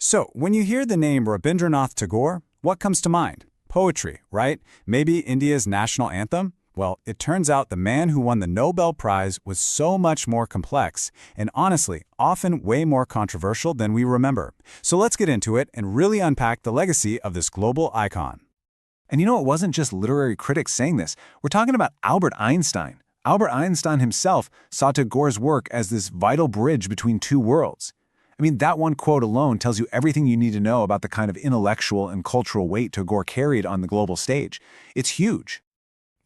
So, when you hear the name Rabindranath Tagore, what comes to mind? Poetry, right? Maybe India's national anthem? Well, it turns out the man who won the Nobel Prize was so much more complex, and honestly, often way more controversial than we remember. So let's get into it and really unpack the legacy of this global icon. And you know, it wasn't just literary critics saying this. We're talking about Albert Einstein. Albert Einstein himself saw Tagore's work as this vital bridge between two worlds. I mean, that one quote alone tells you everything you need to know about the kind of intellectual and cultural weight Tagore carried on the global stage. It's huge.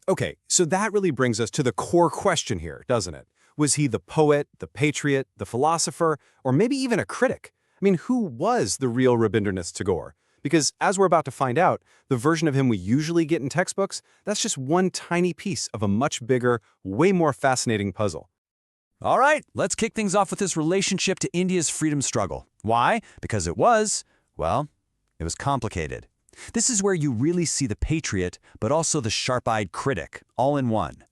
Okay, so that really brings us to the core question here, doesn't it? Was he the poet, the patriot, the philosopher, or maybe even a critic? I mean, who was the real Rabindranath Tagore? Because as we're about to find out, the version of him we usually get in textbooks, that's just one tiny piece of a much bigger, way more fascinating puzzle. All right, let's kick things off with his relationship to India's freedom struggle. Why? Because it was complicated. This is where you really see the patriot, but also the sharp-eyed critic, all in one.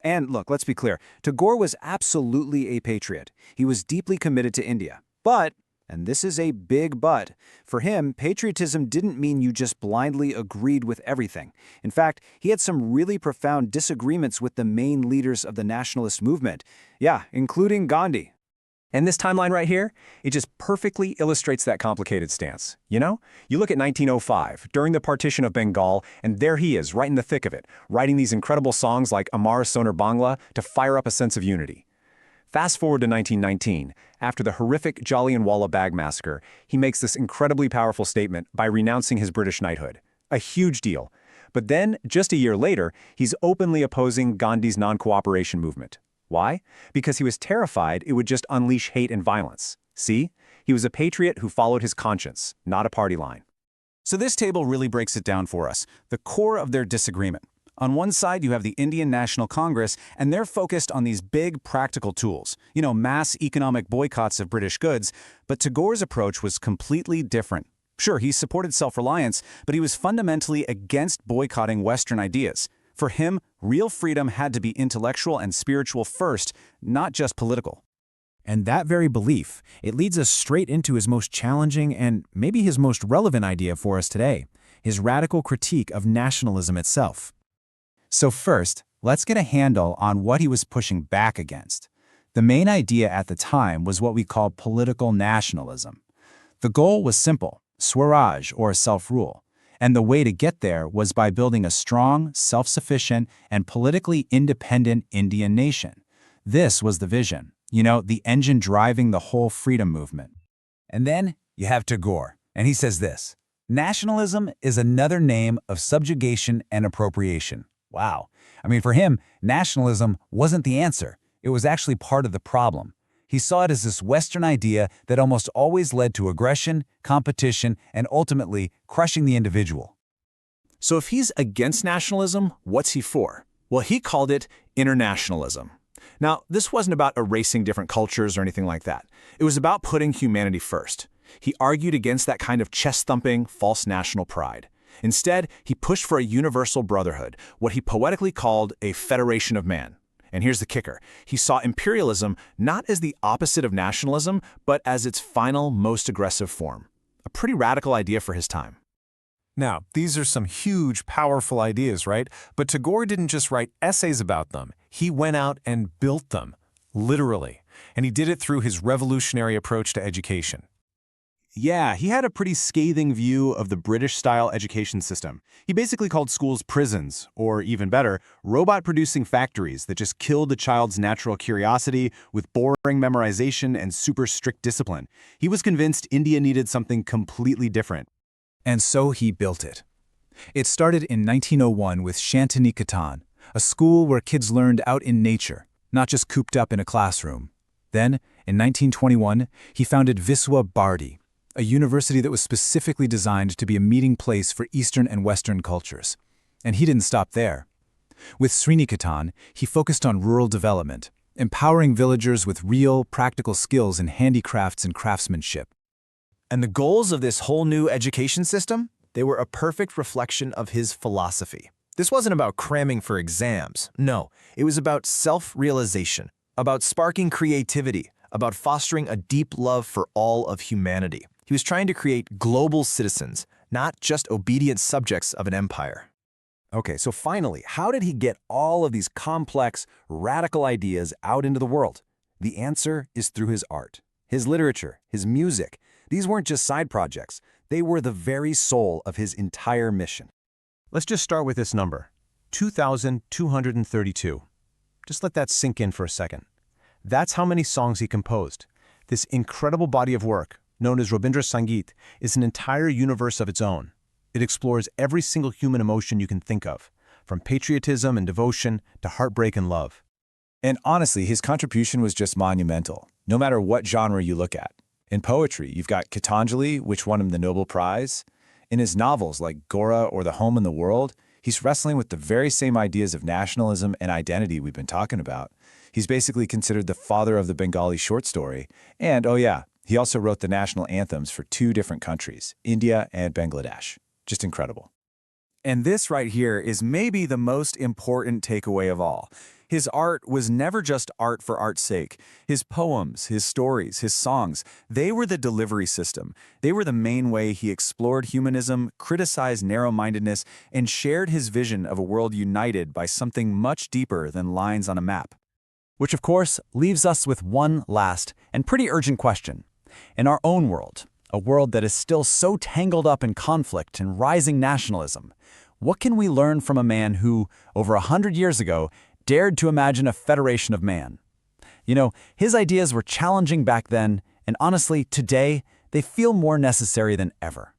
And look, let's be clear, Tagore was absolutely a patriot. He was deeply committed to India. But, and this is a big but, for him, patriotism didn't mean you just blindly agreed with everything. In fact, he had some really profound disagreements with the main leaders of the nationalist movement. Yeah, including Gandhi. And this timeline right here, it just perfectly illustrates that complicated stance. You know, you look at 1905, during the partition of Bengal, and there he is, right in the thick of it, writing these incredible songs like Amar Sonar Bangla to fire up a sense of unity. Fast forward to 1919, after the horrific Jallianwala Bagh massacre, he makes this incredibly powerful statement by renouncing his British knighthood. A huge deal. But then, just a year later, he's openly opposing Gandhi's non-cooperation movement. Why? Because he was terrified it would just unleash hate and violence. See? He was a patriot who followed his conscience, not a party line. So this table really breaks it down for us, the core of their disagreement. On one side, you have the Indian National Congress, and they're focused on these big practical tools, mass economic boycotts of British goods, but Tagore's approach was completely different. Sure, he supported self-reliance, but he was fundamentally against boycotting Western ideas. For him, real freedom had to be intellectual and spiritual first, not just political. And that very belief, it leads us straight into his most challenging and maybe his most relevant idea for us today, his radical critique of nationalism itself. So first, let's get a handle on what he was pushing back against. The main idea at the time was what we call political nationalism. The goal was simple, Swaraj or self-rule. And the way to get there was by building a strong, self-sufficient, and politically independent Indian nation. This was the vision, the engine driving the whole freedom movement. And then you have Tagore, and he says this: nationalism is another name of subjugation and appropriation. Wow. I mean, for him, nationalism wasn't the answer. It was actually part of the problem. He saw it as this Western idea that almost always led to aggression, competition, and ultimately crushing the individual. So if he's against nationalism, what's he for? Well, he called it internationalism. Now, this wasn't about erasing different cultures or anything like that. It was about putting humanity first. He argued against that kind of chest-thumping, false national pride. Instead, he pushed for a universal brotherhood, what he poetically called a federation of man. And here's the kicker. He saw imperialism not as the opposite of nationalism, but as its final, most aggressive form. A pretty radical idea for his time. Now, these are some huge, powerful ideas, right? But Tagore didn't just write essays about them. He went out and built them, literally. And he did it through his revolutionary approach to education. Yeah, he had a pretty scathing view of the British-style education system. He basically called schools prisons, or even better, robot-producing factories that just killed the child's natural curiosity with boring memorization and super strict discipline. He was convinced India needed something completely different. And so he built it. It started in 1901 with Shantiniketan, a school where kids learned out in nature, not just cooped up in a classroom. Then, in 1921, he founded Viswa Bharati, a university that was specifically designed to be a meeting place for Eastern and Western cultures. And he didn't stop there. With Sriniketan, he focused on rural development, empowering villagers with real, practical skills in handicrafts and craftsmanship. And the goals of this whole new education system, they were a perfect reflection of his philosophy. This wasn't about cramming for exams. No, it was about self-realization, about sparking creativity, about fostering a deep love for all of humanity. He was trying to create global citizens, not just obedient subjects of an empire. Okay, so finally, how did he get all of these complex, radical ideas out into the world? The answer is through his art, his literature, his music. These weren't just side projects. They were the very soul of his entire mission. Let's just start with this number, 2,232. Just let that sink in for a second. That's how many songs he composed. This incredible body of work, known as Rabindranath Sangeet, is an entire universe of its own. It explores every single human emotion you can think of, from patriotism and devotion to heartbreak and love. And honestly, his contribution was just monumental, no matter what genre you look at. In poetry, you've got Gitanjali, which won him the Nobel Prize. In his novels like Gora or The Home in the World, he's wrestling with the very same ideas of nationalism and identity we've been talking about. He's basically considered the father of the Bengali short story. And, oh yeah, he also wrote the national anthems for 2 different countries, India and Bangladesh. Just incredible. And this right here is maybe the most important takeaway of all. His art was never just art for art's sake. His poems, his stories, his songs, they were the delivery system. They were the main way he explored humanism, criticized narrow-mindedness, and shared his vision of a world united by something much deeper than lines on a map. Which, of course, leaves us with one last and pretty urgent question. In our own world, a world that is still so tangled up in conflict and rising nationalism, what can we learn from a man who, over 100 years ago, dared to imagine a federation of man? You know, his ideas were challenging back then, and honestly, today, they feel more necessary than ever.